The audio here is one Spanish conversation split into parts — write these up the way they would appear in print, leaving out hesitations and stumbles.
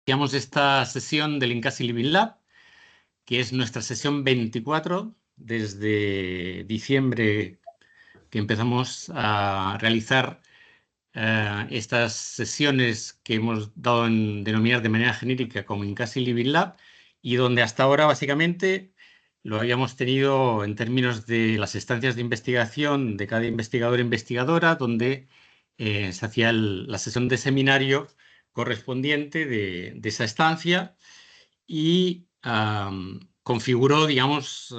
Iniciamos esta sesión del Incasi Living Lab, que es nuestra sesión 24 desde diciembre, que empezamos a realizar estas sesiones que hemos dado en denominar de manera genérica como Incasi Living Lab, y donde hasta ahora básicamente lo habíamos tenido en términos de las estancias de investigación de cada investigador e investigadora, donde se hacía la sesión de seminario correspondiente de esa estancia y configuró, digamos,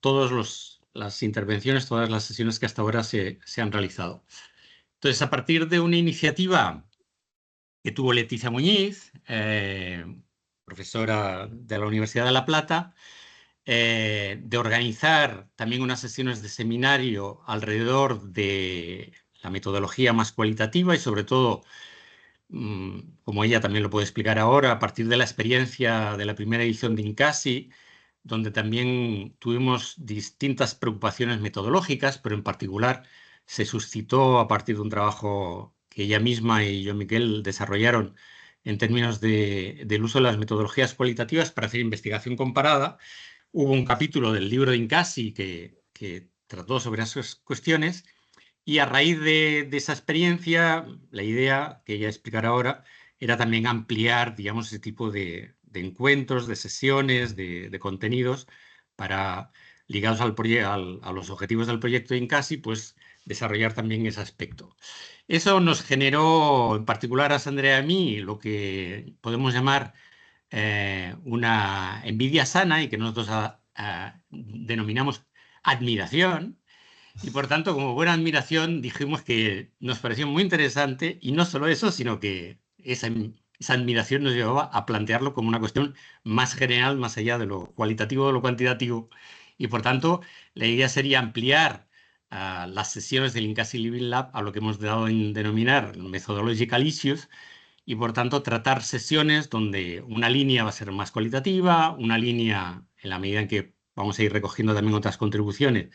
todas las intervenciones, todas las sesiones que hasta ahora se han realizado. Entonces, a partir de una iniciativa que tuvo Leticia Muñiz, profesora de la Universidad de La Plata, de organizar también unas sesiones de seminario alrededor de la metodología más cualitativa y sobre todo, como ella también lo puede explicar ahora, a partir de la experiencia de la primera edición de Incasi, donde también tuvimos distintas preocupaciones metodológicas, pero en particular se suscitó a partir de un trabajo que ella misma y yo, Miquel, desarrollaron en términos del uso de las metodologías cualitativas para hacer investigación comparada. Hubo un capítulo del libro de Incasi que trató sobre esas cuestiones y a raíz de esa experiencia, la idea que ella explicará ahora era también ampliar, digamos, ese tipo de encuentros, de sesiones, de contenidos para, ligados a los objetivos del proyecto de Incasi, pues desarrollar también ese aspecto. Eso nos generó, en particular a Sandra y a mí, lo que podemos llamar una envidia sana y que nosotros denominamos admiración. Y por tanto, como buena admiración, dijimos que nos pareció muy interesante y no solo eso, sino que esa admiración nos llevaba a plantearlo como una cuestión más general, más allá de lo cualitativo o de lo cuantitativo. Y por tanto, la idea sería ampliar las sesiones del Incasi Living Lab a lo que hemos dado en denominar methodological issues y por tanto tratar sesiones donde una línea va a ser más cualitativa, una línea, en la medida en que vamos a ir recogiendo también otras contribuciones,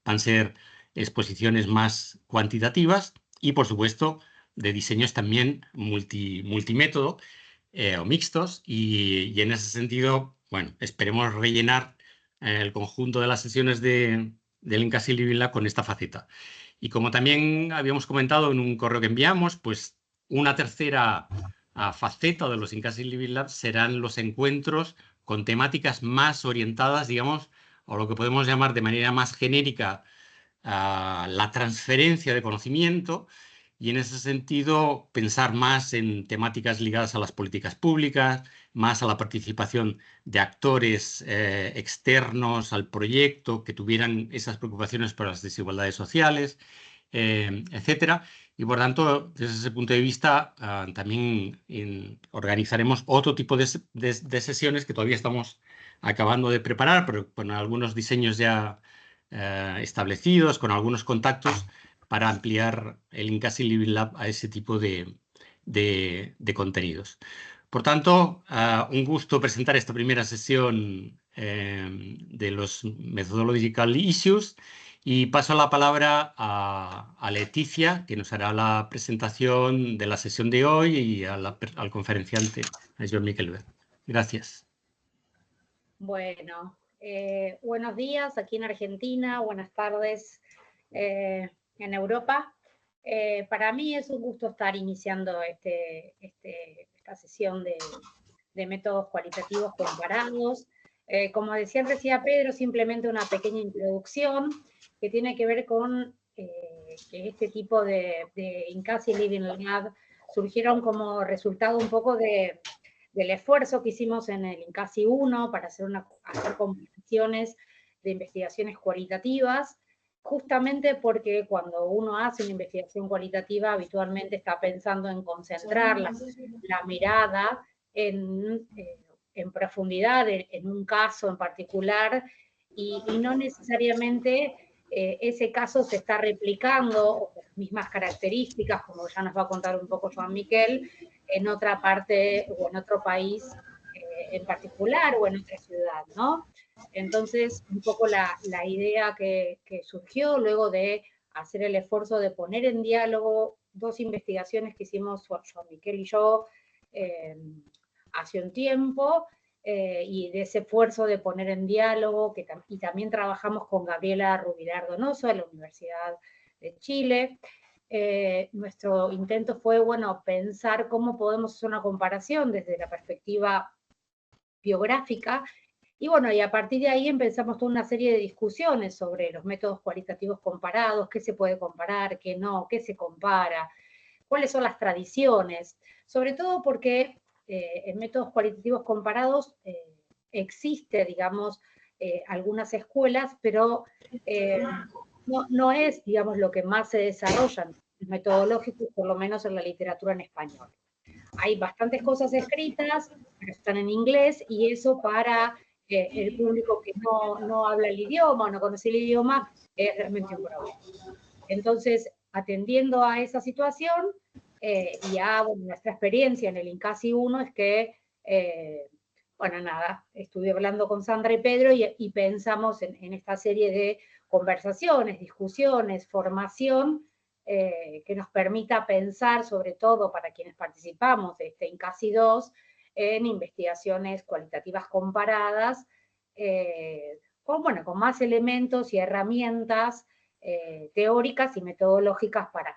van a ser exposiciones más cuantitativas y, por supuesto, de diseños también multimétodo o mixtos. Y en ese sentido, bueno, esperemos rellenar el conjunto de las sesiones del Incasi Living Lab con esta faceta. Y como también habíamos comentado en un correo que enviamos, pues una tercera faceta de los Incasi Living Labs serán los encuentros con temáticas más orientadas, digamos, o lo que podemos llamar de manera más genérica la transferencia de conocimiento y en ese sentido pensar más en temáticas ligadas a las políticas públicas, más a la participación de actores externos al proyecto que tuvieran esas preocupaciones por las desigualdades sociales, etcétera. Y por tanto, desde ese punto de vista, también organizaremos otro tipo de sesiones que todavía estamos acabando de preparar, pero con algunos diseños ya establecidos, con algunos contactos, para ampliar el Incasi Living Lab a ese tipo de contenidos. Por tanto, un gusto presentar esta primera sesión de los Methodological Issues y paso la palabra a Leticia, que nos hará la presentación de la sesión de hoy y al conferenciante, a Joan Miquelber. Gracias. Bueno, buenos días aquí en Argentina, buenas tardes en Europa. Para mí es un gusto estar iniciando esta sesión de métodos cualitativos comparados. Como decía Pedro, simplemente una pequeña introducción que tiene que ver con que este tipo de Incasi Living Lab surgieron como resultado un poco del esfuerzo que hicimos en el Incasi 1 para hacer comparaciones de investigaciones cualitativas, justamente porque cuando uno hace una investigación cualitativa habitualmente está pensando en concentrar la mirada en profundidad en un caso en particular y no necesariamente ese caso se está replicando o con las mismas características, como ya nos va a contar un poco Joan Miquel, en otra parte o en otro país en particular o en otra ciudad, ¿no? Entonces, un poco la idea que surgió luego de hacer el esfuerzo de poner en diálogo dos investigaciones que hicimos Joan Miquel y yo hace un tiempo, y de ese esfuerzo de poner en diálogo, y también trabajamos con Gabriela Rubilar Donoso de la Universidad de Chile. Nuestro intento fue, bueno, pensar cómo podemos hacer una comparación desde la perspectiva biográfica, y bueno, y a partir de ahí empezamos toda una serie de discusiones sobre los métodos cualitativos comparados, qué se puede comparar, qué no, qué se compara, cuáles son las tradiciones, sobre todo porque en métodos cualitativos comparados existe, digamos, algunas escuelas, pero no es, digamos, lo que más se desarrolla en metodológicos, por lo menos en la literatura en español. Hay bastantes cosas escritas, pero están en inglés, y eso para el público que no habla el idioma o no conoce el idioma es realmente un problema. Entonces, atendiendo a esa situación y a nuestra experiencia en el INCASI 1 es que, bueno, nada, estuve hablando con Sandra y Pedro y pensamos en esta serie de conversaciones, discusiones, formación, que nos permita pensar, sobre todo para quienes participamos de este INCASI 2, en investigaciones cualitativas comparadas, con más elementos y herramientas teóricas y metodológicas para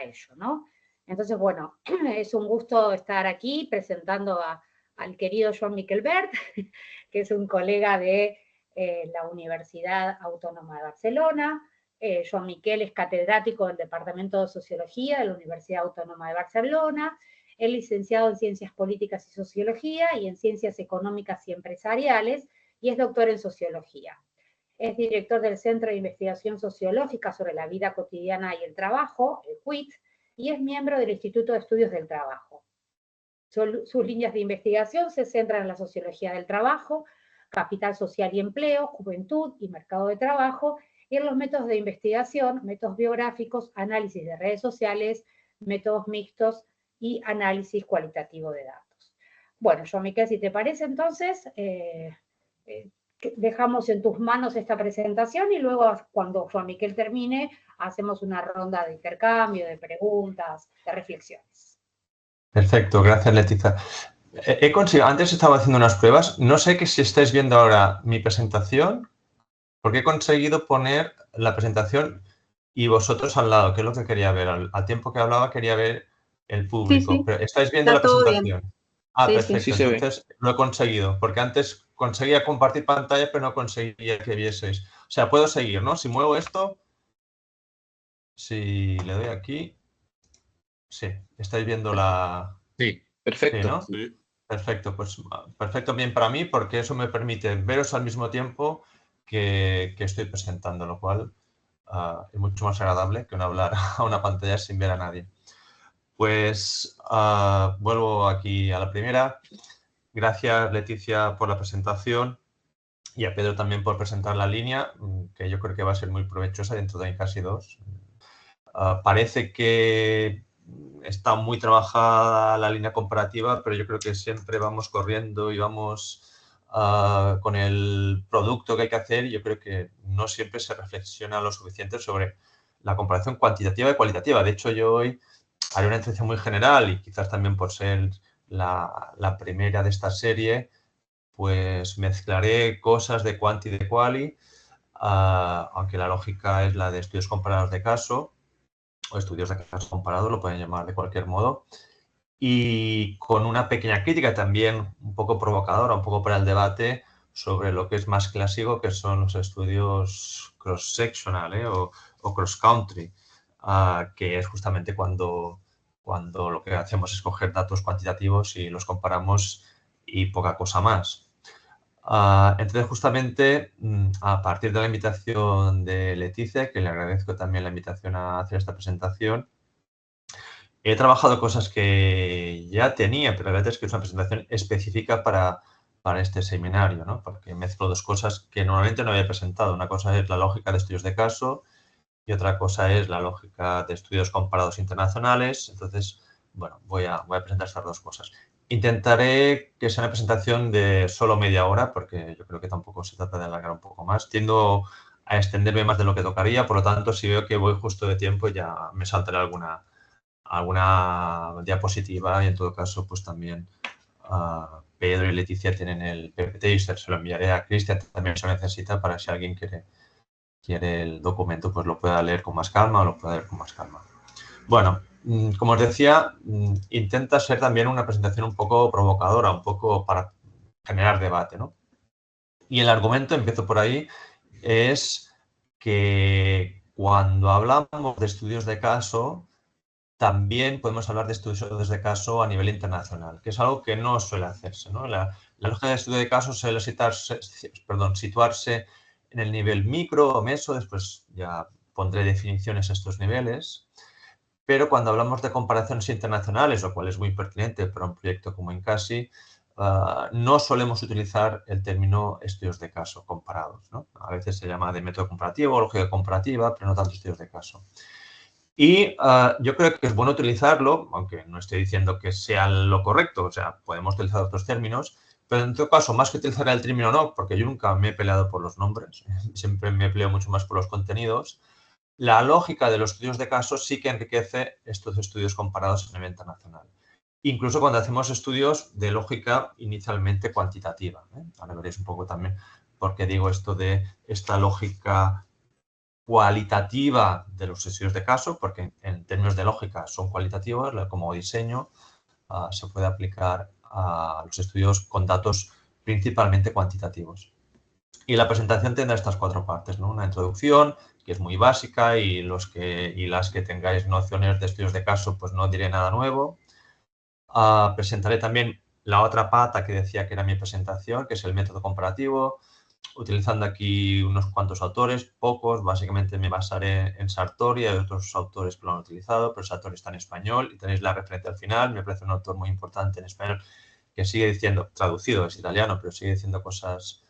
ello, ¿no? Entonces, bueno, es un gusto estar aquí presentando al querido Joan Miquelbert, que es un colega de la Universidad Autónoma de Barcelona. Joan Miquel es catedrático del Departamento de Sociología de la Universidad Autónoma de Barcelona, es licenciado en Ciencias Políticas y Sociología y en Ciencias Económicas y Empresariales, y es doctor en Sociología. Es director del Centro de Investigación Sociológica sobre la Vida Cotidiana y el Trabajo, el CUIT, y es miembro del Instituto de Estudios del Trabajo. Sus líneas de investigación se centran en la sociología del trabajo, capital social y empleo, juventud y mercado de trabajo, y en los métodos de investigación, métodos biográficos, análisis de redes sociales, métodos mixtos y análisis cualitativo de datos. Bueno, Joan Miquel, si te parece, entonces, dejamos en tus manos esta presentación y luego, cuando Joan Miquel termine, hacemos una ronda de intercambio, de preguntas, de reflexiones. Perfecto, gracias, Leticia. He conseguido, antes estaba haciendo unas pruebas, no sé que si estáis viendo ahora mi presentación, porque he conseguido poner la presentación y vosotros al lado, que es lo que quería ver. Al tiempo que hablaba quería ver el público. Sí, sí. Pero ¿estáis viendo Está la todo presentación? bien. Ah, Sí, perfecto. sí. Sí se ve. Entonces lo he conseguido, porque antes conseguía compartir pantalla, pero no conseguía que vieseis. O sea, puedo seguir, ¿no? Si muevo esto, si le doy aquí, sí, estáis viendo la... Sí. Perfecto. Sí, ¿no? Sí. Perfecto, pues perfecto bien para mí, porque eso me permite veros al mismo tiempo que estoy presentando, lo cual es mucho más agradable que no hablar a una pantalla sin ver a nadie. Pues vuelvo aquí a la primera. Gracias, Leticia, por la presentación y a Pedro también por presentar la línea, que yo creo que va a ser muy provechosa dentro de INCASI 2. Parece que está muy trabajada la línea comparativa, pero yo creo que siempre vamos corriendo y vamos con el producto que hay que hacer, y yo creo que no siempre se reflexiona lo suficiente sobre la comparación cuantitativa y cualitativa. De hecho, yo hoy haré una introducción muy general y quizás también por ser la primera de esta serie, pues mezclaré cosas de cuanti y de quali, aunque la lógica es la de estudios comparados de caso, o estudios de caso comparado, lo pueden llamar de cualquier modo, y con una pequeña crítica también un poco provocadora, un poco para el debate, sobre lo que es más clásico, que son los estudios cross-sectional o cross-country, que es justamente cuando lo que hacemos es coger datos cuantitativos y los comparamos y poca cosa más. Entonces, justamente, a partir de la invitación de Leticia, que le agradezco también la invitación a hacer esta presentación, he trabajado cosas que ya tenía, pero la verdad es que es una presentación específica para este seminario, ¿no? Porque mezclo dos cosas que normalmente no había presentado. Una cosa es la lógica de estudios de caso y otra cosa es la lógica de estudios comparados internacionales. Entonces, bueno, voy a presentar estas dos cosas. Intentaré que sea una presentación de solo media hora, porque yo creo que tampoco se trata de alargar un poco más. Tiendo a extenderme más de lo que tocaría, por lo tanto, si veo que voy justo de tiempo, ya me saltaré alguna diapositiva y, en todo caso, pues también Pedro y Leticia tienen el PPT y se lo enviaré a Cristian, también se necesita para si alguien quiere el documento, pues lo pueda leer con más calma o lo pueda leer con más calma. Bueno, como os decía, intenta ser también una presentación un poco provocadora, un poco para generar debate, ¿no? Y el argumento, empiezo por ahí, es que cuando hablamos de estudios de caso, también podemos hablar de estudios de caso a nivel internacional, que es algo que no suele hacerse, ¿no? La lógica de estudio de caso suele situarse en el nivel micro o meso, después ya pondré definiciones a estos niveles, pero cuando hablamos de comparaciones internacionales, lo cual es muy pertinente para un proyecto como INCASI, no solemos utilizar el término estudios de caso comparados, ¿no? A veces se llama de método comparativo o lógica comparativa, pero no tanto estudios de caso. Y yo creo que es bueno utilizarlo, aunque no estoy diciendo que sea lo correcto, o sea, podemos utilizar otros términos, pero en todo caso, más que utilizar el término no, porque yo nunca me he peleado por los nombres, siempre me peleo mucho más por los contenidos, la lógica de los estudios de caso sí que enriquece estos estudios comparados a nivel internacional. Incluso cuando hacemos estudios de lógica inicialmente cuantitativa, ¿eh? Ahora veréis un poco también por qué digo esto de esta lógica cualitativa de los estudios de caso, porque en términos de lógica son cualitativos, como diseño se puede aplicar a los estudios con datos principalmente cuantitativos. Y la presentación tendrá estas 4 partes, ¿no? Una introducción, que es muy básica, y las que tengáis nociones de estudios de caso, pues no diré nada nuevo. Presentaré también la otra pata que decía que era mi presentación, que es el método comparativo, utilizando aquí unos cuantos autores, pocos, básicamente me basaré en Sartori, hay otros autores que lo han utilizado, pero Sartori está en español y tenéis la referencia al final, me parece un autor muy importante en español que sigue diciendo, traducido, es italiano, pero sigue diciendo cosas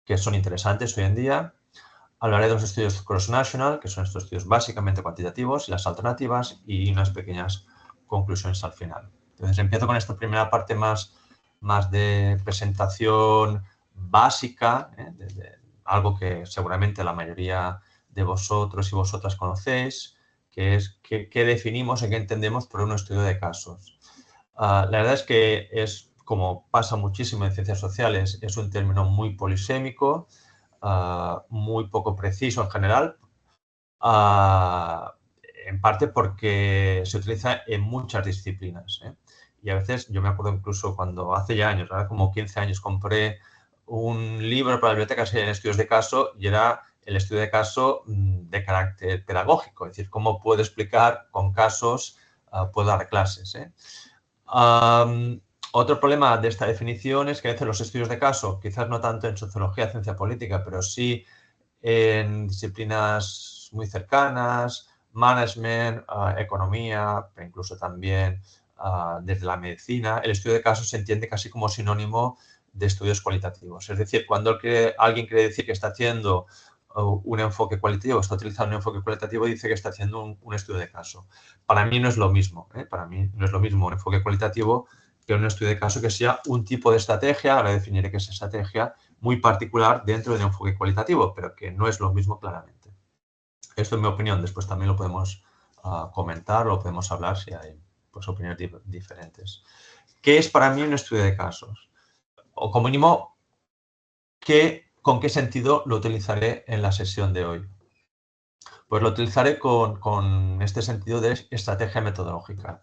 que son interesantes hoy en día. Hablaré de los estudios cross-national, que son estos estudios básicamente cuantitativos, y las alternativas, y unas pequeñas conclusiones al final. Entonces, empiezo con esta primera parte más de presentación básica, de algo que seguramente la mayoría de vosotros y vosotras conocéis, que es qué definimos y qué entendemos por un estudio de casos. La verdad es que es, como pasa muchísimo en ciencias sociales, es un término muy polisémico, muy poco preciso en general, en parte porque se utiliza en muchas disciplinas, ¿eh? Y a veces, yo me acuerdo incluso cuando hace ya años, ahora como 15 años, compré un libro para la biblioteca en estudios de caso y era el estudio de caso de carácter pedagógico, es decir, cómo puedo explicar con casos, puedo dar clases, ¿eh? Otro problema de esta definición es que a veces los estudios de caso, quizás no tanto en sociología, ciencia política, pero sí en disciplinas muy cercanas, management, economía, pero incluso también desde la medicina, el estudio de casos se entiende casi como sinónimo de estudios cualitativos. Es decir, cuando alguien quiere decir que está haciendo un enfoque cualitativo, está utilizando un enfoque cualitativo, dice que está haciendo un estudio de caso. Para mí no es lo mismo, ¿eh? Para mí no es lo mismo un enfoque cualitativo que un estudio de caso que sea un tipo de estrategia, ahora definiré que es estrategia, muy particular dentro de un enfoque cualitativo, pero que no es lo mismo claramente. Esto es mi opinión, después también lo podemos comentar, lo podemos hablar si hay pues, opiniones diferentes. ¿Qué es para mí un estudio de casos? O como mínimo, ¿con qué sentido lo utilizaré en la sesión de hoy? Pues lo utilizaré con este sentido de estrategia metodológica.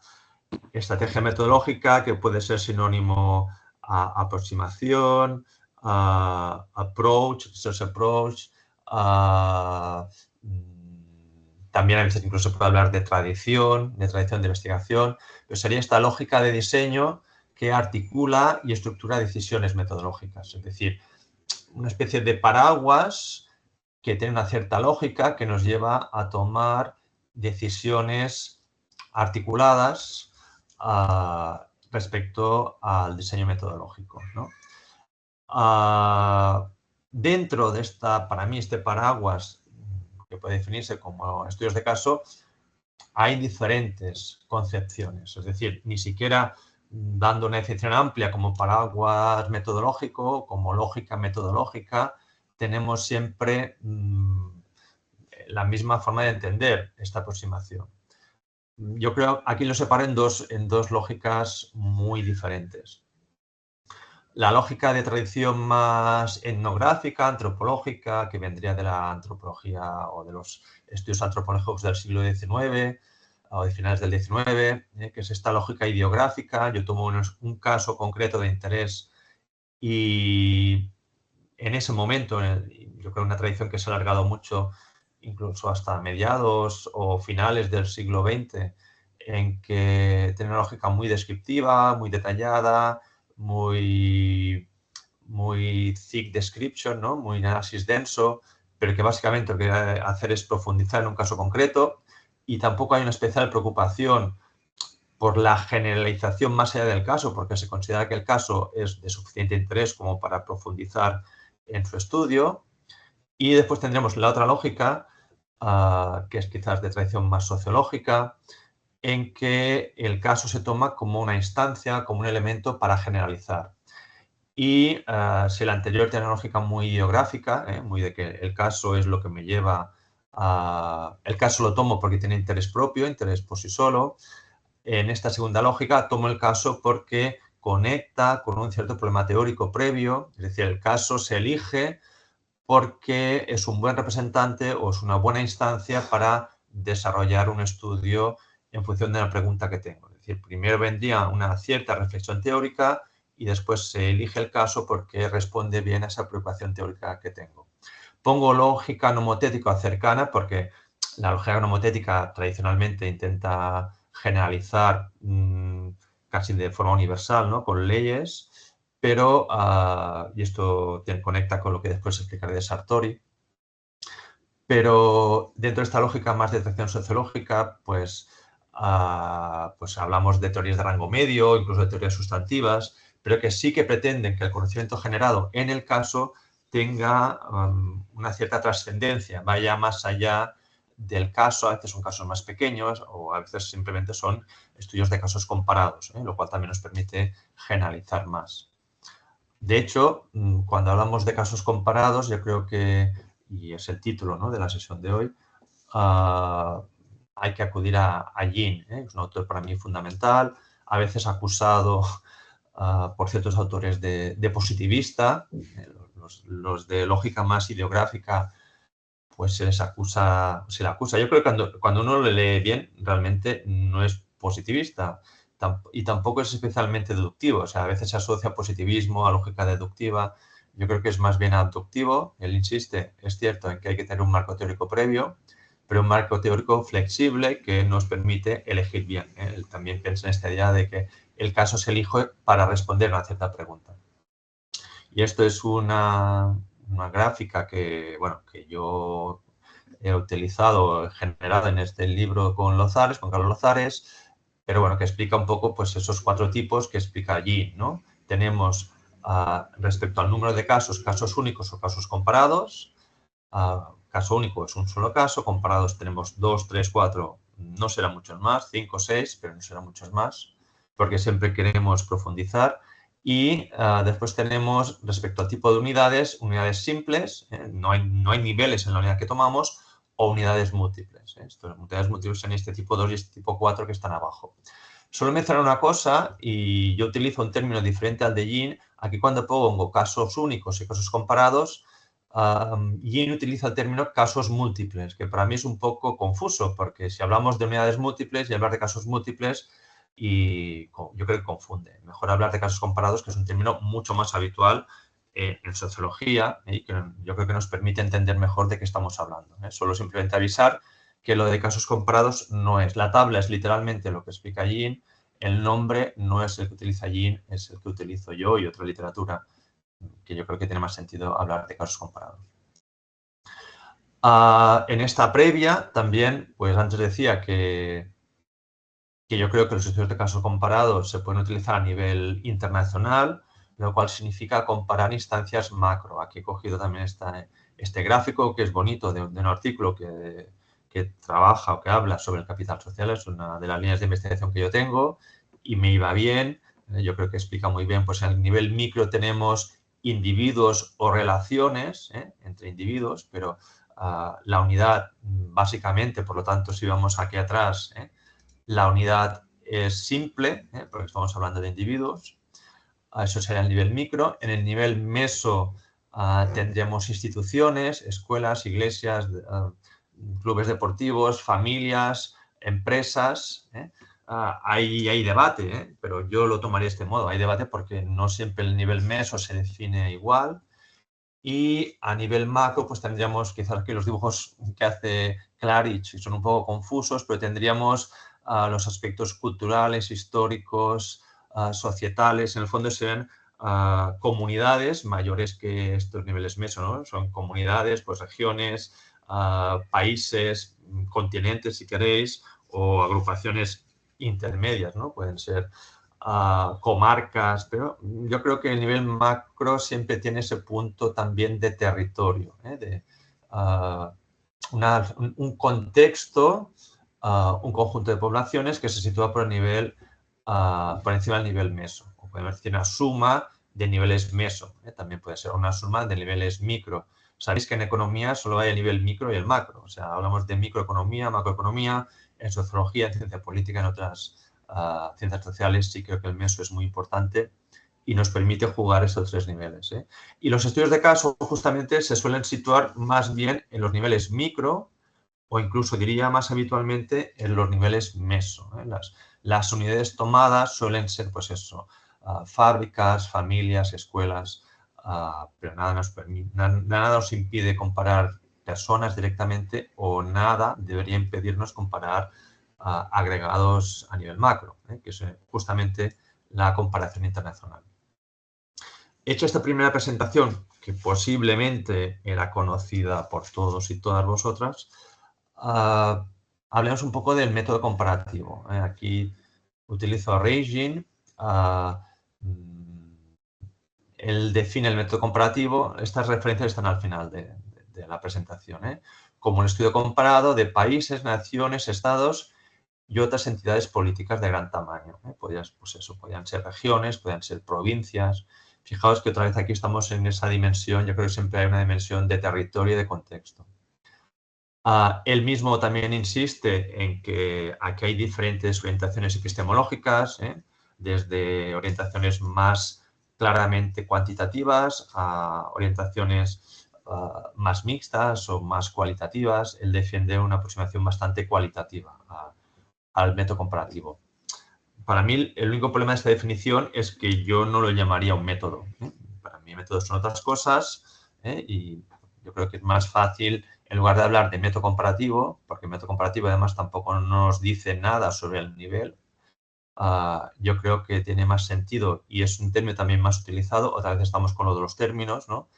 Estrategia metodológica que puede ser sinónimo a aproximación, approach, research approach, también a veces incluso se puede hablar de tradición de investigación, pero sería esta lógica de diseño que articula y estructura decisiones metodológicas, es decir, una especie de paraguas que tiene una cierta lógica que nos lleva a tomar decisiones articuladas respecto al diseño metodológico, ¿no? Dentro de para mí, este paraguas que puede definirse como estudios de caso, hay diferentes concepciones, es decir, ni siquiera dando una definición amplia como paraguas metodológico, como lógica metodológica, tenemos siempre la misma forma de entender esta aproximación. Yo creo que aquí lo separo en dos lógicas muy diferentes. La lógica de tradición más etnográfica, antropológica, que vendría de la antropología o de los estudios antropológicos del siglo XIX o de finales del XIX, que es esta lógica ideográfica. Yo tomo un caso concreto de interés y en ese momento, yo creo una tradición que se ha alargado mucho, incluso hasta mediados o finales del siglo XX, en que tiene una lógica muy descriptiva, muy detallada, muy thick description, ¿no? Muy análisis denso, pero que básicamente lo que quiere hacer es profundizar en un caso concreto, y tampoco hay una especial preocupación por la generalización más allá del caso, porque se considera que el caso es de suficiente interés como para profundizar en su estudio. Y después tendremos la otra lógica, que es quizás de tradición más sociológica, en que el caso se toma como una instancia, como un elemento para generalizar. Y si la anterior tiene una lógica muy ideográfica, muy de que el caso es lo que me lleva a... El caso lo tomo porque tiene interés propio, interés por sí solo. En esta segunda lógica tomo el caso porque conecta con un cierto problema teórico previo, es decir, el caso se elige porque es un buen representante o es una buena instancia para desarrollar un estudio en función de la pregunta que tengo. Es decir, primero vendría una cierta reflexión teórica y después se elige el caso porque responde bien a esa preocupación teórica que tengo. Pongo lógica nomotética cercana porque la lógica nomotética tradicionalmente intenta generalizar casi de forma universal, ¿no? Con leyes, pero, y esto conecta con lo que después explicaré de Sartori, pero dentro de esta lógica más de tradición sociológica, pues hablamos de teorías de rango medio, incluso de teorías sustantivas, pero que sí que pretenden que el conocimiento generado en el caso tenga una cierta trascendencia, vaya más allá del caso. A veces son casos más pequeños o a veces simplemente son estudios de casos comparados, lo cual también nos permite generalizar más. De hecho, cuando hablamos de casos comparados, yo creo que, y es el título, ¿no?, de la sesión de hoy, hay que acudir a Jean, es un autor para mí fundamental, a veces acusado por ciertos autores de positivista. Los de lógica más ideográfica, pues se le acusa. Yo creo que cuando uno lo lee bien, realmente no es positivista y tampoco es especialmente deductivo. O sea, a veces se asocia positivismo a lógica deductiva. Yo creo que es más bien abductivo. Él insiste, es cierto, en que hay que tener un marco teórico previo, pero un marco teórico flexible que nos permite elegir bien. Él también piensa en esta idea de que el caso se elige para responder a una cierta pregunta. Y esto es una gráfica que, bueno, que yo he utilizado, generado en este libro con Carlos Lozares, pero bueno, que explica un poco pues esos 4 tipos que explica allí, ¿no? Tenemos respecto al número de casos, casos únicos o casos comparados. Caso único es un solo caso, comparados tenemos 2, 3, 4, no serán muchos más, 5, 6, pero no serán muchos más, porque siempre queremos profundizar. Y después tenemos, respecto al tipo de unidades simples, no hay niveles en la unidad que tomamos, o unidades múltiples. Estas unidades múltiples son este tipo 2 y este tipo 4 que están abajo. Solo mencionar una cosa, y yo utilizo un término diferente al de Jean. Aquí cuando pongo casos únicos y casos comparados, Jean utiliza el término casos múltiples, que para mí es un poco confuso, porque si hablamos de unidades múltiples y hablar de casos múltiples, y yo creo que confunde. Mejor hablar de casos comparados, que es un término mucho más habitual en sociología y que yo creo que nos permite entender mejor de qué estamos hablando. Solo simplemente avisar que lo de casos comparados no es. La tabla es literalmente lo que explica Jean, el nombre no es el que utiliza Jean, es el que utilizo yo y otra literatura, que yo creo que tiene más sentido hablar de casos comparados. En esta previa también, pues antes decía que yo creo que los estudios de casos comparados se pueden utilizar a nivel internacional, lo cual significa comparar instancias macro. Aquí he cogido también este gráfico que es bonito de un artículo que trabaja o que habla sobre el capital social. Es una de las líneas de investigación que yo tengo y me iba bien. Yo creo que explica muy bien, pues a nivel micro tenemos individuos o relaciones entre individuos, pero la unidad básicamente, por lo tanto, si vamos aquí atrás, la unidad es simple, porque estamos hablando de individuos. Eso sería el nivel micro. En el nivel meso tendríamos instituciones, escuelas, iglesias, clubes deportivos, familias, empresas. Hay debate, pero yo lo tomaría de este modo. Hay debate porque no siempre el nivel meso se define igual. Y a nivel macro, pues tendríamos quizás que los dibujos que hace Klarich son un poco confusos, pero tendríamos los aspectos culturales, históricos, societales. En el fondo serían comunidades mayores que estos niveles meso, ¿no? Son comunidades, pues regiones, países, continentes, si queréis, o agrupaciones intermedias, ¿no? Pueden ser comarcas, pero yo creo que el nivel macro siempre tiene ese punto también de territorio, de un contexto, un conjunto de poblaciones que se sitúa por encima del nivel meso. O podemos decir una suma de niveles meso, también puede ser una suma de niveles micro. Sabéis que en economía solo hay el nivel micro y el macro, o sea, hablamos de microeconomía, macroeconomía, en sociología, en ciencia política, en otras ciencias sociales, sí creo que el meso es muy importante y nos permite jugar esos tres niveles. Y los estudios de caso justamente se suelen situar más bien en los niveles micro o incluso diría más habitualmente en los niveles meso. Las unidades tomadas suelen ser pues eso, fábricas, familias, escuelas, pero nada nos impide comparar personas directamente o nada debería impedirnos comparar agregados a nivel macro, que es justamente la comparación internacional. Hecho esta primera presentación, que posiblemente era conocida por todos y todas vosotras, hablemos un poco del método comparativo. Aquí utilizo a Regin. Él define el método comparativo. Estas referencias están al final de la presentación. Como un estudio comparado de países, naciones, estados y otras entidades políticas de gran tamaño. Podían ser regiones, podían ser provincias. Fijaos que otra vez aquí estamos en esa dimensión. Yo creo que siempre hay una dimensión de territorio y de contexto. Él mismo también insiste en que aquí hay diferentes orientaciones epistemológicas, desde orientaciones más claramente cuantitativas a orientaciones más mixtas o más cualitativas. Él defiende una aproximación bastante cualitativa al método comparativo. Para mí, el único problema de esta definición es que yo no lo llamaría un método. Para mí, métodos son otras cosas y yo creo que es más fácil, en lugar de hablar de método comparativo, porque el método comparativo además tampoco nos dice nada sobre el nivel, yo creo que tiene más sentido y es un término también más utilizado. Otra vez estamos con lo de los términos, ¿no?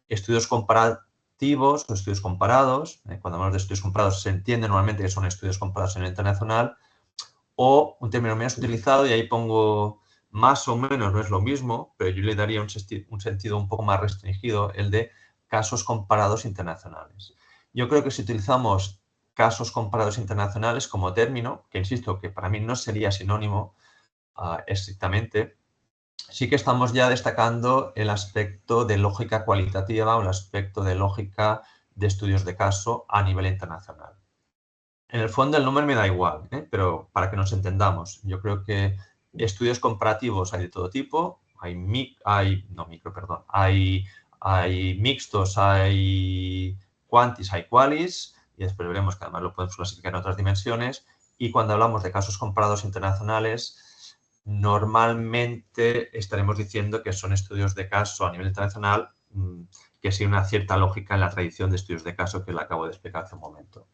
Estudios comparativos o estudios comparados. Cuando hablamos de estudios comparados se entiende normalmente que son estudios comparados en el internacional, o un término menos utilizado, y ahí pongo más o menos, no es lo mismo, pero yo le daría un sentido un poco más restringido, el de casos comparados internacionales. Yo creo que si utilizamos casos comparados internacionales como término, que insisto que para mí no sería sinónimo estrictamente, sí que estamos ya destacando el aspecto de lógica cualitativa o el aspecto de lógica de estudios de caso a nivel internacional. En el fondo el número me da igual, pero para que nos entendamos, yo creo que estudios comparativos hay de todo tipo, hay mixtos, hay quantis, hay qualis, y después veremos que además lo podemos clasificar en otras dimensiones, y cuando hablamos de casos comparados internacionales, normalmente estaremos diciendo que son estudios de caso a nivel internacional que sigue una cierta lógica en la tradición de estudios de caso que le acabo de explicar hace un momento.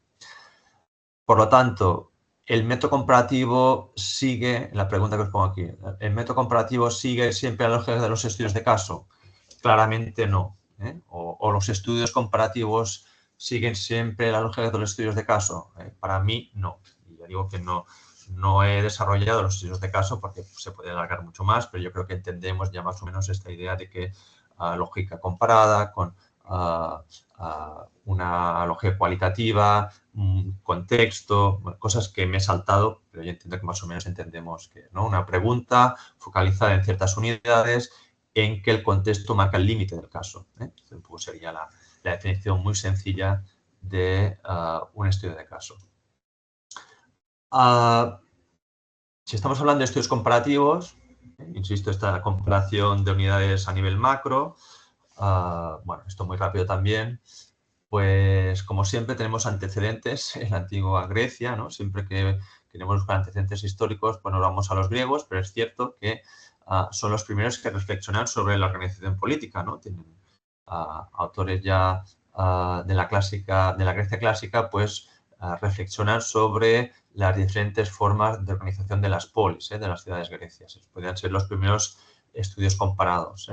Por lo tanto, el método comparativo sigue, la pregunta que os pongo aquí, ¿el método comparativo sigue siempre la lógica de los estudios de caso? Claramente no. O los estudios comparativos siguen siempre la lógica de los estudios de caso. Para mí, no. Y ya digo que no he desarrollado los estudios de caso porque se puede alargar mucho más, pero yo creo que entendemos ya más o menos esta idea de que lógica comparada con una lógica cualitativa, un contexto, cosas que me he saltado, pero yo entiendo que más o menos entendemos que, ¿no? Una pregunta focalizada en ciertas unidades en que el contexto marca el límite del caso. Un poco sería la definición muy sencilla de un estudio de caso. Si estamos hablando de estudios comparativos, Insisto, esta comparación de unidades a nivel macro. Bueno, esto muy rápido también. Pues, como siempre, tenemos antecedentes en la antigua Grecia, ¿no? Siempre que queremos buscar antecedentes históricos, pues nos vamos a los griegos, pero es cierto que son los primeros que reflexionan sobre la organización política, ¿no? Tienen autores ya de la Grecia clásica, pues reflexionan sobre las diferentes formas de organización de las polis, de las ciudades grecias. Podrían ser los primeros estudios comparados.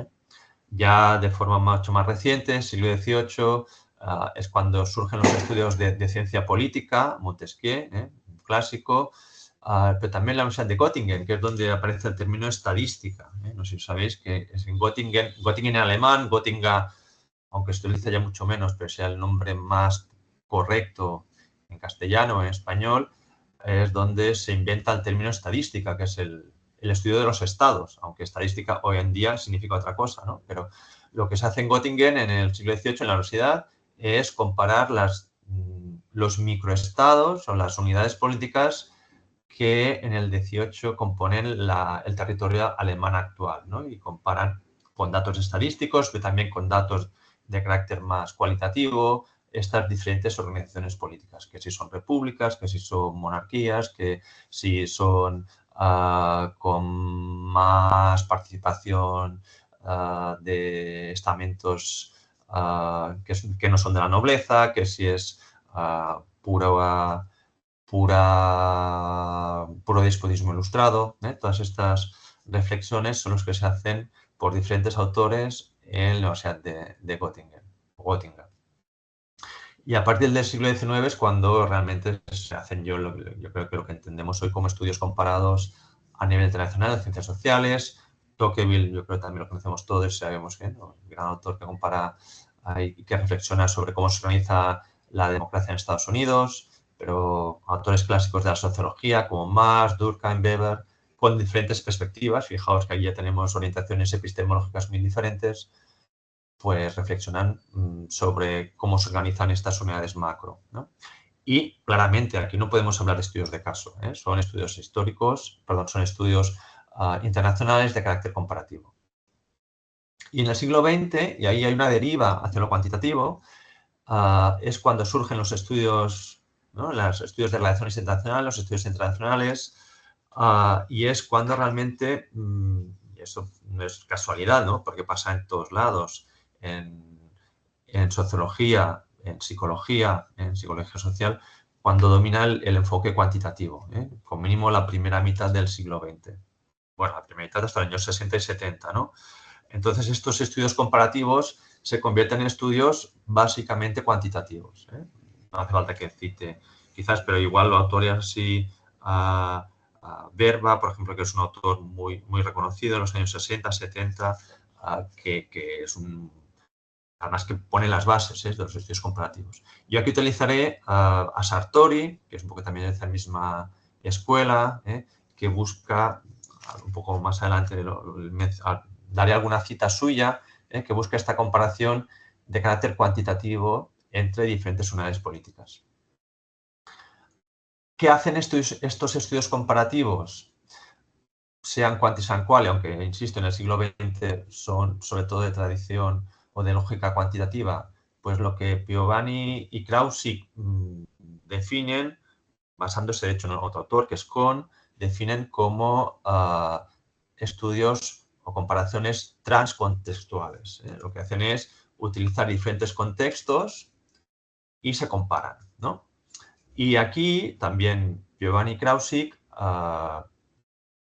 Ya de forma mucho más reciente, siglo XVIII, es cuando surgen los estudios de ciencia política, Montesquieu, un clásico, pero también la Universidad de Göttingen, que es donde aparece el término estadística. No sé si sabéis que es en Göttingen en alemán, Göttingen, aunque se utiliza ya mucho menos, pero sea el nombre más correcto en castellano o en español, es donde se inventa el término estadística, que es el estudio de los estados, aunque estadística hoy en día significa otra cosa, ¿no? Pero lo que se hace en Göttingen en el siglo XVIII en la universidad es comparar los microestados o las unidades políticas que en el XVIII componen el territorio alemán actual, ¿no? Y comparan con datos estadísticos, pero también con datos de carácter más cualitativo, estas diferentes organizaciones políticas, que si son repúblicas, que si son monarquías, que si son con más participación de estamentos que no son de la nobleza, que si es puro despotismo ilustrado. Todas estas reflexiones son las que se hacen por diferentes autores en la Universidad de Göttingen. Y a partir del siglo XIX es cuando realmente se hacen, yo creo que lo que entendemos hoy como estudios comparados a nivel internacional de ciencias sociales. Tocqueville, yo creo que también lo conocemos todos, sabemos que ¿no? Un gran autor que compara y que reflexiona sobre cómo se organiza la democracia en Estados Unidos, pero autores clásicos de la sociología como Marx, Durkheim, Weber, con diferentes perspectivas. Fijaos que aquí ya tenemos orientaciones epistemológicas muy diferentes, pues reflexionan sobre cómo se organizan estas unidades macro, ¿no? Y claramente aquí no podemos hablar de estudios de caso, son estudios históricos, perdón, son estudios internacionales de carácter comparativo. Y en el siglo XX, y ahí hay una deriva hacia lo cuantitativo, es cuando surgen los estudios, ¿no? Los estudios de relaciones internacionales, los estudios internacionales, y es cuando realmente, eso no es casualidad, ¿no? Porque pasa en todos lados, en sociología, en psicología social, cuando domina el enfoque cuantitativo, con mínimo la primera mitad del siglo XX. Bueno, la primera mitad hasta el año 60 y 70, ¿no? Entonces, estos estudios comparativos se convierten en estudios básicamente cuantitativos. No hace falta que cite, quizás, pero igual los autores así, Verba, por ejemplo, que es un autor muy, muy reconocido en los años 60, 70, que es además que pone las bases de los estudios comparativos. Yo aquí utilizaré a Sartori, que es un poco también de esa misma escuela, que busca, un poco más adelante daré alguna cita suya, que busca esta comparación de carácter cuantitativo entre diferentes unidades políticas. ¿Qué hacen estos estudios comparativos? Sean quanti sean quali, aunque, insisto, en el siglo XX son sobre todo de tradición o de lógica cuantitativa, pues lo que Piovani y Krausik definen, basándose de hecho en otro autor que es Kohn, definen como estudios o comparaciones transcontextuales. Lo que hacen es utilizar diferentes contextos y se comparan, ¿no? Y aquí también Piovani y Krausik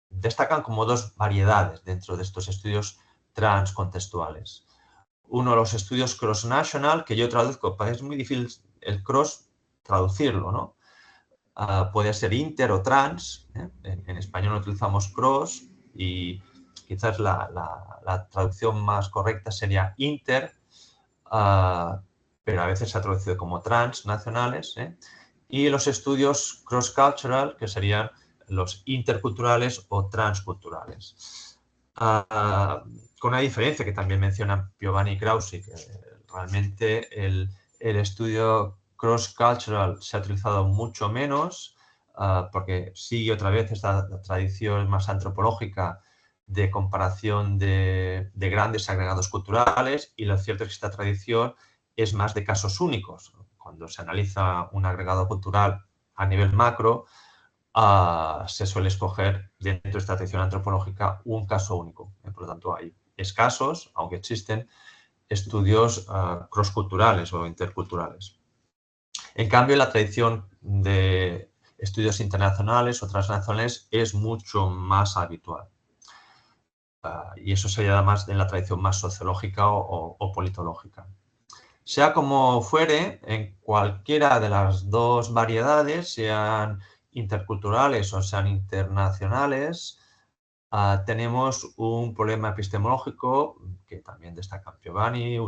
destacan como dos variedades dentro de estos estudios transcontextuales. Uno, los estudios cross-national, que yo traduzco, es muy difícil el cross traducirlo, ¿no? Puede ser inter o trans, en español utilizamos cross y quizás la traducción más correcta sería inter, pero a veces se ha traducido como transnacionales, y los estudios cross-cultural, que serían los interculturales o transculturales. Con una diferencia que también mencionan Piovani y Krausik, realmente el estudio cross-cultural se ha utilizado mucho menos porque sigue otra vez esta tradición más antropológica de comparación de grandes agregados culturales, y lo cierto es que esta tradición es más de casos únicos. Cuando se analiza un agregado cultural a nivel macro, se suele escoger dentro de esta tradición antropológica un caso único. Por lo tanto, hay escasos, aunque existen, estudios cross-culturales o interculturales. En cambio, la tradición de estudios internacionales o transnacionales es mucho más habitual. Y eso sería además en la tradición más sociológica o politológica. Sea como fuere, en cualquiera de las dos variedades, sean interculturales o sean internacionales, tenemos un problema epistemológico que también destaca Piovani,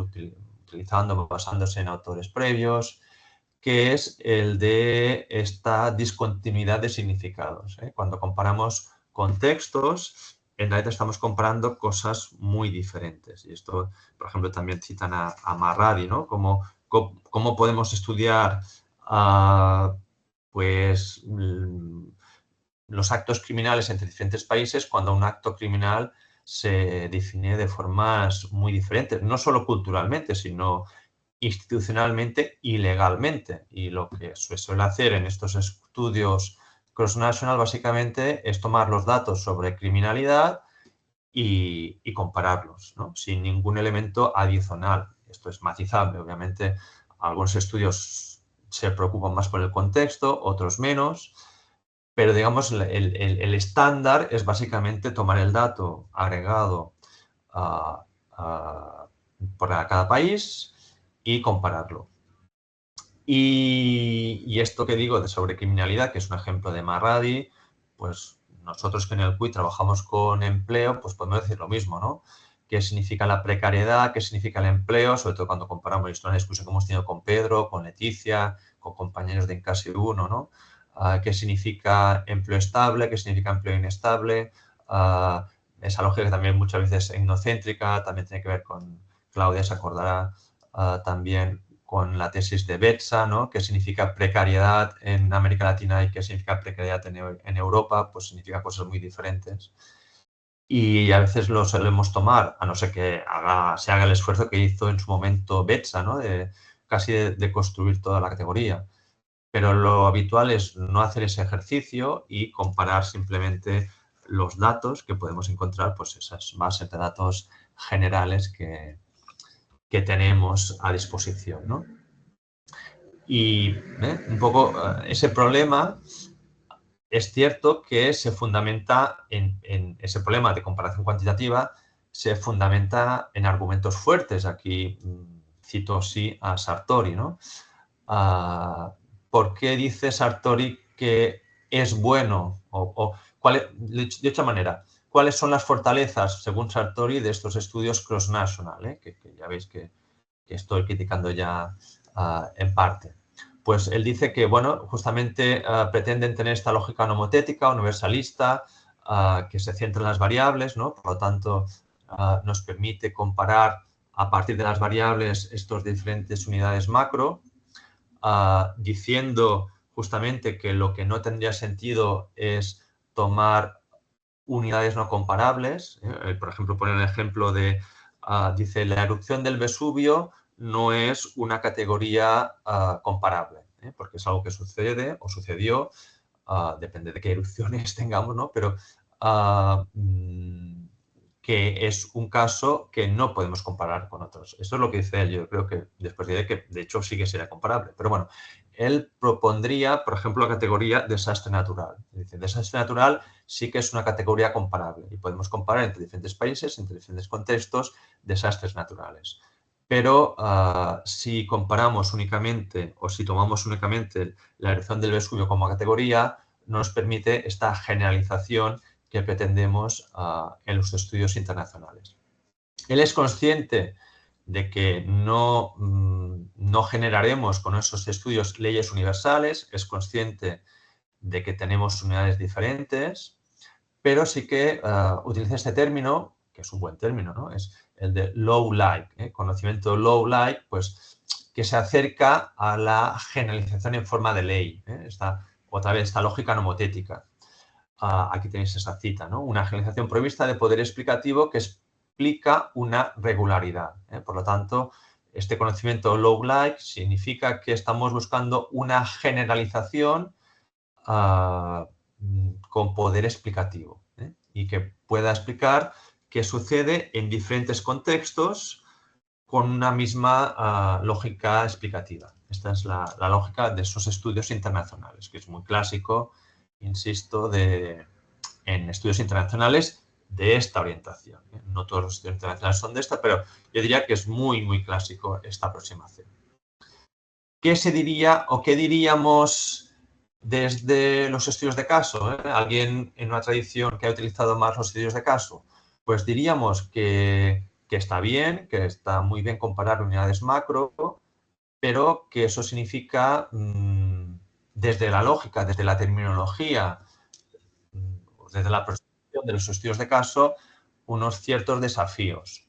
basándose en autores previos, que es el de esta discontinuidad de significados. Cuando comparamos contextos, en realidad estamos comparando cosas muy diferentes. Y esto, por ejemplo, también citan a Marradi, ¿no? ¿Cómo podemos estudiar pues, los actos criminales entre diferentes países cuando un acto criminal se define de formas muy diferentes, no solo culturalmente, sino institucionalmente y legalmente? Y lo que se suele hacer en estos estudios cross-national básicamente es tomar los datos sobre criminalidad y compararlos, ¿no? Sin ningún elemento adicional. Esto es matizable, obviamente. Algunos estudios se preocupan más por el contexto, otros menos, pero digamos el estándar es básicamente tomar el dato agregado por cada país y compararlo. Y esto que digo de sobre criminalidad, que es un ejemplo de Marradi, pues nosotros que en el CUI trabajamos con empleo, pues podemos decir lo mismo, ¿no? ¿Qué significa la precariedad? ¿Qué significa el empleo? Sobre todo cuando comparamos, esto es una discusión que hemos tenido con Pedro, con Leticia, con compañeros de Incasi 1, ¿no? ¿Qué significa empleo estable? ¿Qué significa empleo inestable? Esa lógica que también muchas veces es etnocéntrica, también tiene que ver con, Claudia se acordará también con la tesis de Betsa, ¿no? ¿Qué significa precariedad en América Latina y qué significa precariedad en Europa? Pues significa cosas muy diferentes. Y a veces lo solemos tomar, a no ser que se haga el esfuerzo que hizo en su momento Betsa, ¿no? Casi de construir toda la categoría. Pero lo habitual es no hacer ese ejercicio y comparar simplemente los datos que podemos encontrar, pues esas bases de datos generales que tenemos a disposición, ¿no? Y un poco ese problema es cierto que se fundamenta en ese problema de comparación cuantitativa, se fundamenta en argumentos fuertes. Aquí cito sí a Sartori, ¿no? ¿Por qué dice Sartori que es bueno? De otra manera, ¿cuáles son las fortalezas, según Sartori, de estos estudios cross-national? Que ya veis que estoy criticando ya en parte. Pues él dice que, bueno, justamente pretenden tener esta lógica nomotética, universalista, que se centra en las variables, ¿no? Por lo tanto, nos permite comparar a partir de las variables estas diferentes unidades macro, diciendo justamente que lo que no tendría sentido es tomar unidades no comparables. Por ejemplo, poner el ejemplo de, dice, la erupción del Vesubio no es una categoría comparable, porque es algo que sucede o sucedió, depende de qué erupciones tengamos, ¿no? Pero que es un caso que no podemos comparar con otros. Esto es lo que dice él. Yo creo que después diré que, de hecho, sí que sería comparable. Pero bueno, él propondría, por ejemplo, la categoría desastre natural. Dice, desastre natural sí que es una categoría comparable y podemos comparar entre diferentes países, entre diferentes contextos, desastres naturales. Pero si comparamos únicamente o si tomamos únicamente la erupción del Vesubio como categoría, nos permite esta generalización que pretendemos en los estudios internacionales. Él es consciente de que no generaremos con esos estudios leyes universales, es consciente de que tenemos unidades diferentes, pero sí que utiliza este término, que es un buen término, ¿no? Es el de law-like, conocimiento law-like, pues que se acerca a la generalización en forma de ley, otra vez esta lógica nomotética. aquí tenéis esa cita, ¿no? Una generalización provista de poder explicativo que explica una regularidad. Por lo tanto, este conocimiento log-like significa que estamos buscando una generalización con poder explicativo y que pueda explicar qué sucede en diferentes contextos con una misma lógica explicativa. Esta es la lógica de esos estudios internacionales, que es muy clásico, insisto, en estudios internacionales de esta orientación. No todos los estudios internacionales son de esta, pero yo diría que es muy, muy clásico esta aproximación. ¿Qué se diría o qué diríamos desde los estudios de caso? ¿Alguien en una tradición que ha utilizado más los estudios de caso? Pues diríamos que está bien, que está muy bien comparar unidades macro, pero que eso significa, desde la lógica, desde la terminología, desde la percepción de los estudios de caso, unos ciertos desafíos.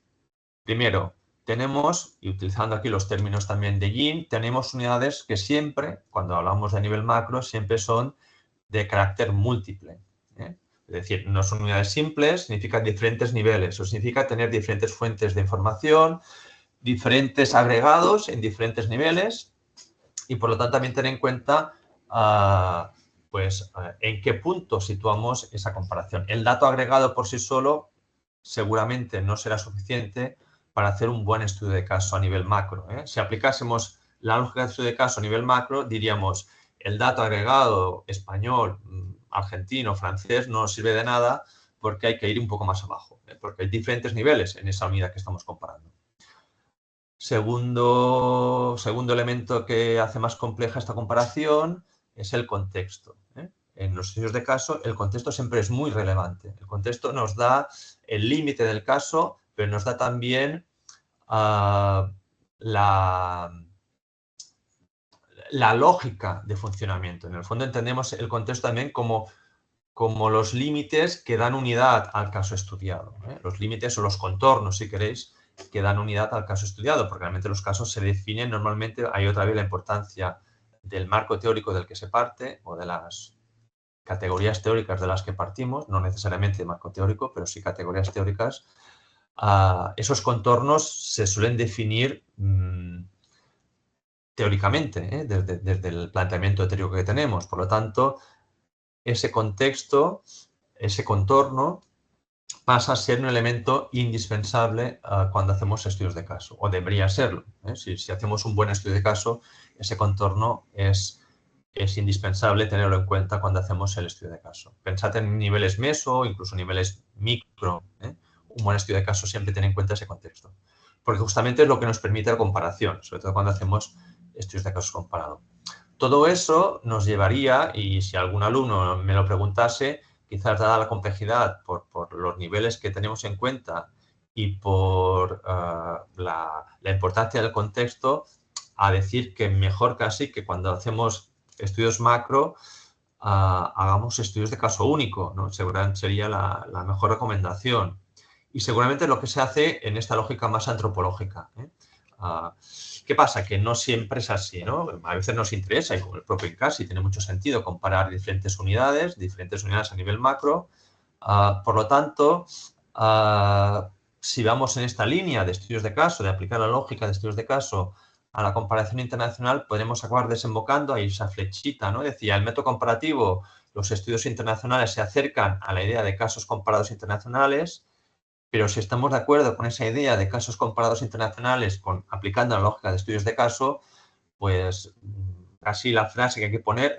Primero, tenemos, y utilizando aquí los términos también de Jin, tenemos unidades que siempre, cuando hablamos de nivel macro, siempre son de carácter múltiple. Es decir, no son unidades simples, significa diferentes niveles, o significa tener diferentes fuentes de información, diferentes agregados en diferentes niveles y, por lo tanto, también tener en cuenta en qué punto situamos esa comparación. El dato agregado por sí solo seguramente no será suficiente para hacer un buen estudio de caso a nivel macro. Si aplicásemos la lógica de estudio de caso a nivel macro, diríamos el dato agregado español, argentino, francés no nos sirve de nada porque hay que ir un poco más abajo, porque hay diferentes niveles en esa unidad que estamos comparando. Segundo elemento que hace más compleja esta comparación es el contexto. En los estudios de caso, el contexto siempre es muy relevante. El contexto nos da el límite del caso, pero nos da también la lógica de funcionamiento. En el fondo entendemos el contexto también como los límites que dan unidad al caso estudiado. Los límites o los contornos, si queréis, que dan unidad al caso estudiado, porque realmente los casos se definen normalmente, hay otra vez la importancia del marco teórico del que se parte o de las categorías teóricas de las que partimos, no necesariamente de marco teórico, pero sí categorías teóricas. Esos contornos se suelen definir teóricamente, desde el planteamiento teórico que tenemos. Por lo tanto, ese contexto, ese contorno, pasa a ser un elemento indispensable cuando hacemos estudios de caso, o debería serlo. Si hacemos un buen estudio de caso, ese contorno es indispensable tenerlo en cuenta cuando hacemos el estudio de caso. Pensad en niveles meso, incluso niveles micro. Un buen estudio de caso siempre tiene en cuenta ese contexto, porque justamente es lo que nos permite la comparación, sobre todo cuando hacemos estudios de casos comparados. Todo eso nos llevaría, y si algún alumno me lo preguntase, quizás dada la complejidad por los niveles que tenemos en cuenta y por la importancia del contexto, a decir que mejor casi que cuando hacemos estudios macro hagamos estudios de caso único, ¿no? Seguramente sería la mejor recomendación. Y seguramente lo que se hace en esta lógica más antropológica. ¿Qué pasa? Que no siempre es así, ¿no? A veces nos interesa, y como el propio INCASI tiene mucho sentido comparar diferentes unidades a nivel macro. Por lo tanto, si vamos en esta línea de estudios de caso, de aplicar la lógica de estudios de caso a la comparación internacional, podemos acabar desembocando ahí esa flechita, ¿no? Decía, el método comparativo, los estudios internacionales se acercan a la idea de casos comparados internacionales, pero si estamos de acuerdo con esa idea de casos comparados internacionales aplicando la lógica de estudios de caso, pues casi la frase que hay que poner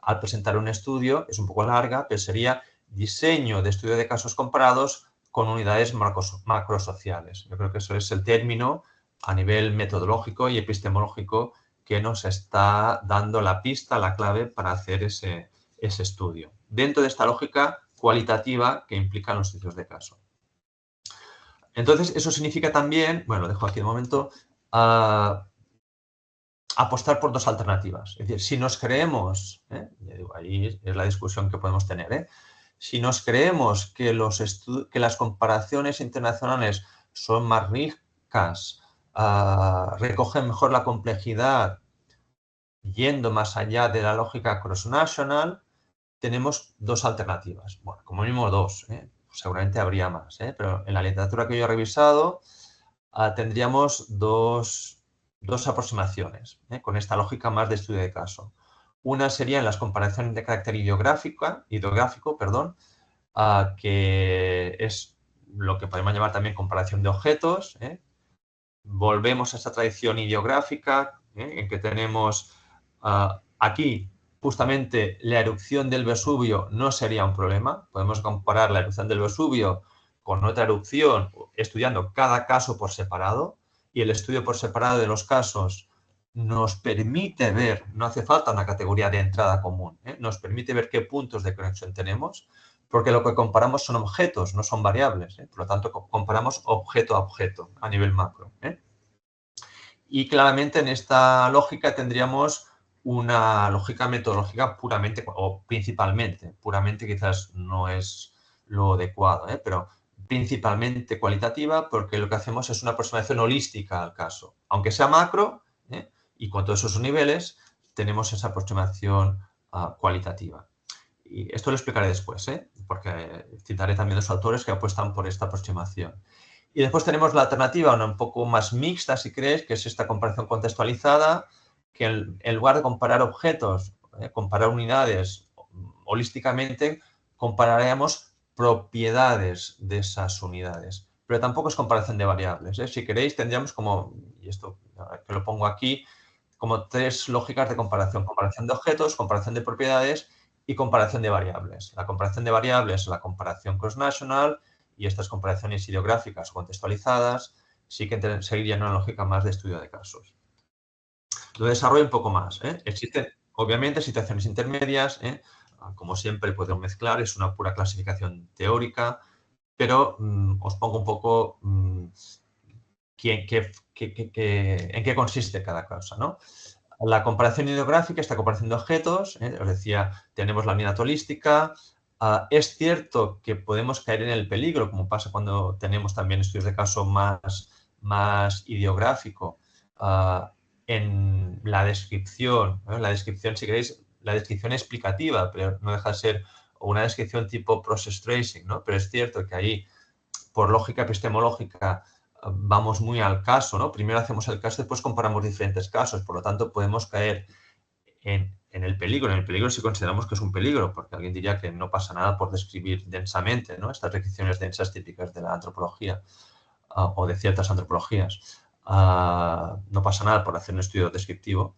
al presentar un estudio es un poco larga, pero sería diseño de estudio de casos comparados con unidades macrosociales. Yo creo que eso es el término a nivel metodológico y epistemológico que nos está dando la pista, la clave para hacer ese estudio, dentro de esta lógica cualitativa que implican los estudios de caso. Entonces, eso significa también, bueno, lo dejo aquí de momento, apostar por dos alternativas. Es decir, si nos creemos, ahí es la discusión que podemos tener, si nos creemos que las comparaciones internacionales son más ricas, recogen mejor la complejidad, yendo más allá de la lógica cross-national, tenemos dos alternativas. Bueno, como mínimo dos, seguramente habría más, pero en la literatura que yo he revisado tendríamos dos aproximaciones, con esta lógica más de estudio de caso. Una sería en las comparaciones de carácter ideográfico, que es lo que podemos llamar también comparación de objetos. Volvemos a esa tradición ideográfica, en que tenemos aquí justamente la erupción del Vesubio no sería un problema. Podemos comparar la erupción del Vesubio con otra erupción estudiando cada caso por separado, y el estudio por separado de los casos nos permite ver, no hace falta una categoría de entrada común, nos permite ver qué puntos de conexión tenemos, porque lo que comparamos son objetos, no son variables. Por lo tanto, comparamos objeto a objeto a nivel macro. Y claramente en esta lógica tendríamos una lógica metodológica puramente, o principalmente, puramente quizás no es lo adecuado, pero principalmente cualitativa, porque lo que hacemos es una aproximación holística al caso. Aunque sea macro, y con todos esos niveles, tenemos esa aproximación cualitativa. Y esto lo explicaré después, porque citaré también los autores que apuestan por esta aproximación. Y después tenemos la alternativa, una un poco más mixta, si queréis, que es esta comparación contextualizada, que en lugar de comparar objetos, comparar unidades holísticamente, compararíamos propiedades de esas unidades. Pero tampoco es comparación de variables. Si queréis, tendríamos como, y esto que lo pongo aquí, como tres lógicas de comparación. Comparación de objetos, comparación de propiedades y comparación de variables. La comparación de variables es la comparación cross-national, y estas comparaciones ideográficas o contextualizadas sí que seguirían una lógica más de estudio de casos. Lo desarrollo un poco más. Existen, obviamente, situaciones intermedias. Como siempre podemos mezclar, es una pura clasificación teórica, pero os pongo un poco en qué consiste cada cosa, ¿no? La comparación ideográfica, esta comparación de objetos, os decía, tenemos la unidad holística. Es cierto que podemos caer en el peligro, como pasa cuando tenemos también estudios de caso más ideográfico, en la descripción. La descripción, si queréis, la descripción explicativa, pero no deja de ser una descripción tipo process tracing, ¿no? Pero es cierto que ahí, por lógica epistemológica, vamos muy al caso, ¿no? Primero hacemos el caso, después comparamos diferentes casos. Por lo tanto, podemos caer en el peligro. En el peligro si consideramos que es un peligro, porque alguien diría que no pasa nada por describir densamente, ¿no? Estas descripciones densas típicas de la antropología o de ciertas antropologías. No pasa nada por hacer un estudio descriptivo.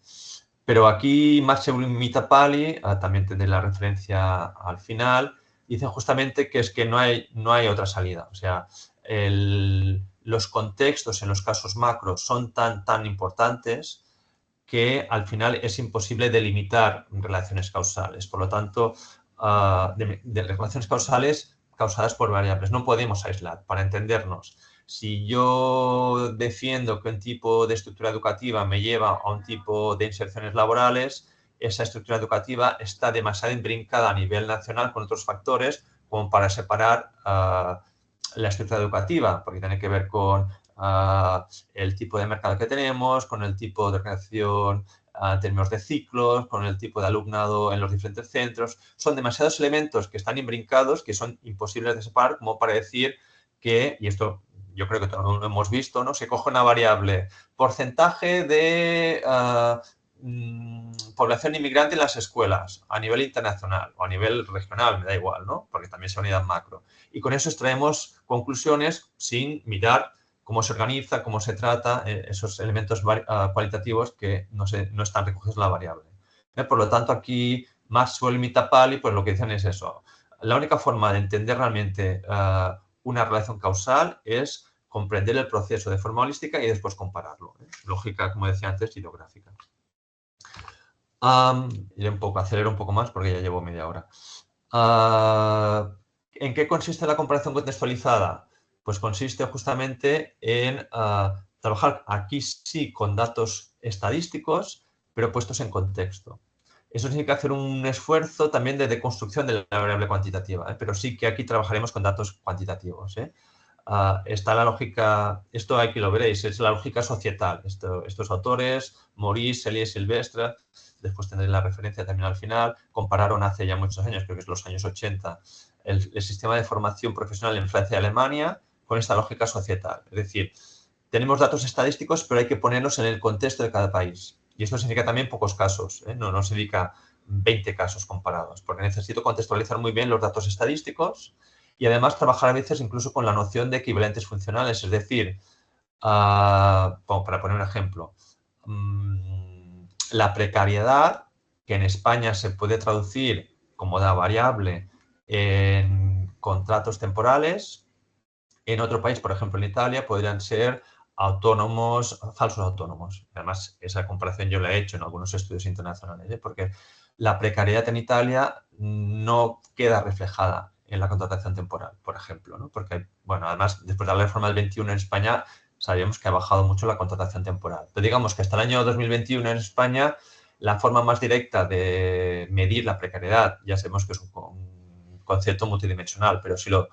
Pero aquí Marcevicini-Mitapali, también tendré la referencia al final, dicen justamente que es que no hay otra salida. O sea, los contextos en los casos macros son tan importantes que al final es imposible delimitar relaciones causales. Por lo tanto, de relaciones causales causadas por variables. No podemos aislar. Para entendernos, si yo defiendo que un tipo de estructura educativa me lleva a un tipo de inserciones laborales, esa estructura educativa está demasiado imbrincada a nivel nacional con otros factores como para separar la estructura educativa, porque tiene que ver con el tipo de mercado que tenemos, con el tipo de organización en términos de ciclos, con el tipo de alumnado en los diferentes centros. Son demasiados elementos que están imbrincados, que son imposibles de separar, como para decir que, y esto yo creo que todos lo hemos visto, ¿no? Se coge una variable, porcentaje de población inmigrante en las escuelas a nivel internacional o a nivel regional, me da igual, ¿no? Porque también es unidad macro. Y con eso extraemos conclusiones sin mirar cómo se organiza, cómo se trata esos elementos cualitativos que no están recogidos en la variable. Por lo tanto, aquí Maxwell y Mitapali, pues lo que dicen es eso. La única forma de entender realmente una relación causal es comprender el proceso de forma holística y después compararlo. Lógica, como decía antes, ideográfica. Acelero un poco más porque ya llevo media hora. ¿En qué consiste la comparación contextualizada? Pues consiste justamente en trabajar aquí sí con datos estadísticos, pero puestos en contexto. Eso significa hacer un esfuerzo también de deconstrucción de la variable cuantitativa, pero sí que aquí trabajaremos con datos cuantitativos. está la lógica, esto aquí lo veréis, es la lógica societal. Estos autores, Maurice, Selye y Silvestre, después tendréis la referencia también al final, compararon hace ya muchos años, creo que es los años 80, el sistema de formación profesional en Francia y Alemania con esta lógica societal. Es decir, tenemos datos estadísticos, pero hay que ponerlos en el contexto de cada país. Y esto significa también pocos casos, ¿eh? No significa 20 casos comparados, porque necesito contextualizar muy bien los datos estadísticos y además trabajar a veces incluso con la noción de equivalentes funcionales, es decir, para poner un ejemplo, la precariedad, que en España se puede traducir como da variable en contratos temporales, en otro país, por ejemplo en Italia, podrían ser autónomos, falsos autónomos. Además, esa comparación yo la he hecho en algunos estudios internacionales, ¿eh? Porque la precariedad en Italia no queda reflejada en la contratación temporal, por ejemplo, ¿no? Porque, bueno, además, después de la reforma del 21 en España, sabemos que ha bajado mucho la contratación temporal. Pero digamos que hasta el año 2021 en España, la forma más directa de medir la precariedad, ya sabemos que es un concepto multidimensional, pero si lo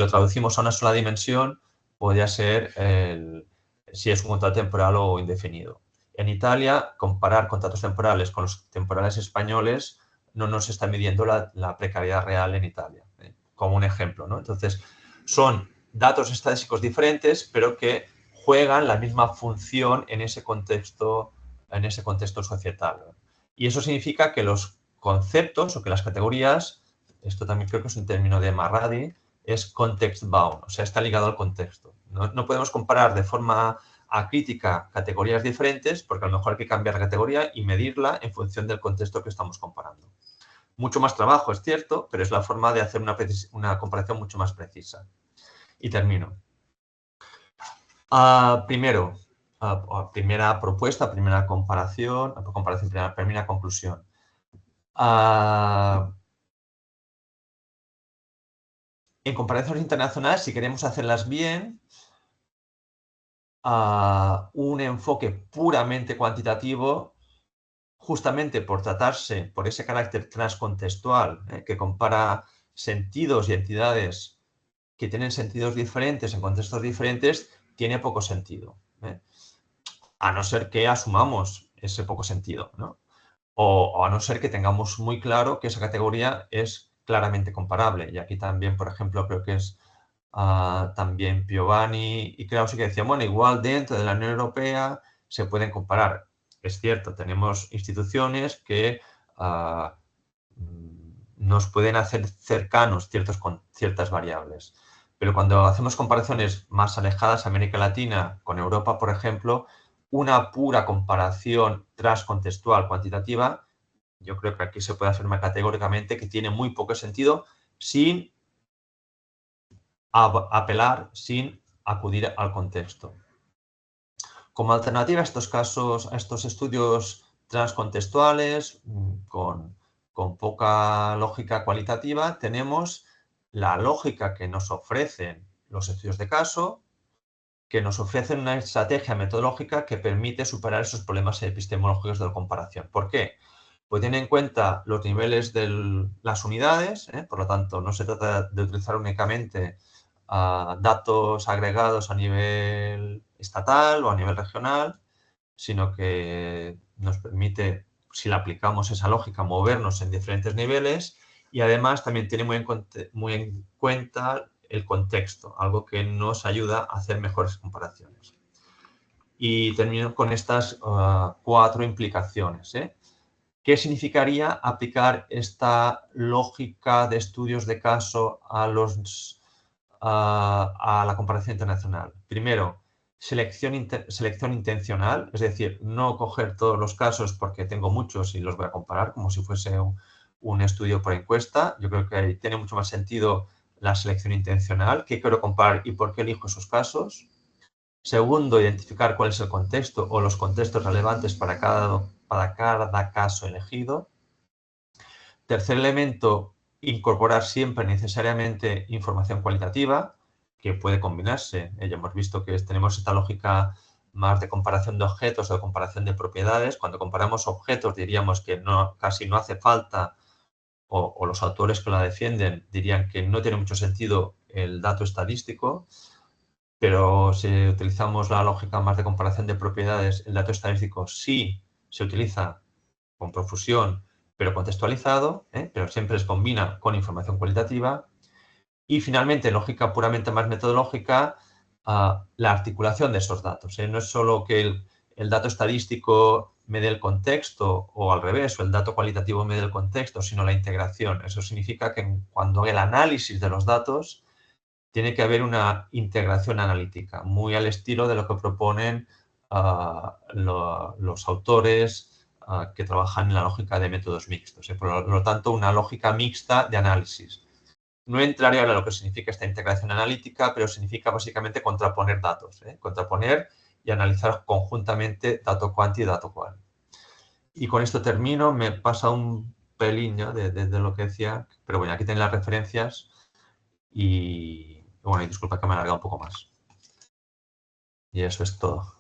traducimos a una sola dimensión, podría ser si es un contrato temporal o indefinido. En Italia, comparar contratos temporales con los temporales españoles no nos está midiendo la precariedad real en Italia, como un ejemplo, ¿no? Entonces, son datos estadísticos diferentes, pero que juegan la misma función en ese contexto societal, ¿no? Y eso significa que los conceptos o que las categorías, esto también creo que es un término de Marradi, es context bound, o sea, está ligado al contexto. No podemos comparar de forma acrítica categorías diferentes porque a lo mejor hay que cambiar la categoría y medirla en función del contexto que estamos comparando. Mucho más trabajo, es cierto, pero es la forma de hacer una comparación mucho más precisa. Y termino. Primera propuesta, primera comparación, primera conclusión. En comparaciones internacionales, si queremos hacerlas bien, un enfoque puramente cuantitativo, justamente por tratarse, por ese carácter transcontextual, que compara sentidos y entidades que tienen sentidos diferentes en contextos diferentes, tiene poco sentido, ¿eh? A no ser que asumamos ese poco sentido, ¿no? O a no ser que tengamos muy claro que esa categoría es claramente comparable. Y aquí también, por ejemplo, creo que es también Piovani y Krause que decían, bueno, igual dentro de la Unión Europea se pueden comparar. Es cierto, tenemos instituciones que nos pueden hacer cercanos con ciertas variables. Pero cuando hacemos comparaciones más alejadas a América Latina con Europa, por ejemplo, una pura comparación transcontextual cuantitativa, yo creo que aquí se puede afirmar categóricamente que tiene muy poco sentido sin apelar, sin acudir al contexto. Como alternativa a estos casos, a estos estudios transcontextuales con poca lógica cualitativa, tenemos la lógica que nos ofrecen los estudios de caso, que nos ofrecen una estrategia metodológica que permite superar esos problemas epistemológicos de la comparación. ¿Por qué? Pues tiene en cuenta los niveles de las unidades, por lo tanto, no se trata de utilizar únicamente datos agregados a nivel estatal o a nivel regional, sino que nos permite, si la aplicamos esa lógica, movernos en diferentes niveles y además también tiene muy en cuenta el contexto, algo que nos ayuda a hacer mejores comparaciones. Y termino con estas 4 implicaciones, ¿Qué significaría aplicar esta lógica de estudios de caso a la comparación internacional? Primero, selección intencional, es decir, no coger todos los casos porque tengo muchos y los voy a comparar como si fuese un estudio por encuesta. Yo creo que tiene mucho más sentido la selección intencional, qué quiero comparar y por qué elijo esos casos. Segundo, identificar cuál es el contexto o los contextos relevantes para cada caso elegido. Tercer elemento, incorporar siempre necesariamente información cualitativa que puede combinarse. Ya hemos visto que tenemos esta lógica más de comparación de objetos o de comparación de propiedades. Cuando comparamos objetos diríamos que casi no hace falta, o los autores que la defienden dirían que no tiene mucho sentido el dato estadístico. Pero si utilizamos la lógica más de comparación de propiedades, el dato estadístico sí se utiliza con profusión, pero contextualizado, pero siempre se combina con información cualitativa. Y finalmente, lógica puramente más metodológica, la articulación de esos datos. No es solo que el dato estadístico me dé el contexto o al revés, o el dato cualitativo me dé el contexto, sino la integración. Eso significa que cuando haga el análisis de los datos, tiene que haber una integración analítica, muy al estilo de lo que proponen los autores que trabajan en la lógica de métodos mixtos. Por lo tanto, una lógica mixta de análisis. No entraré ahora en lo que significa esta integración analítica, pero significa básicamente contraponer datos, contraponer y analizar conjuntamente dato cuanti y dato qual. Y con esto termino, me pasa un pelín de lo que decía, pero bueno, aquí tienen las referencias y bueno, y disculpa que me he alargado un poco más. Y eso es todo.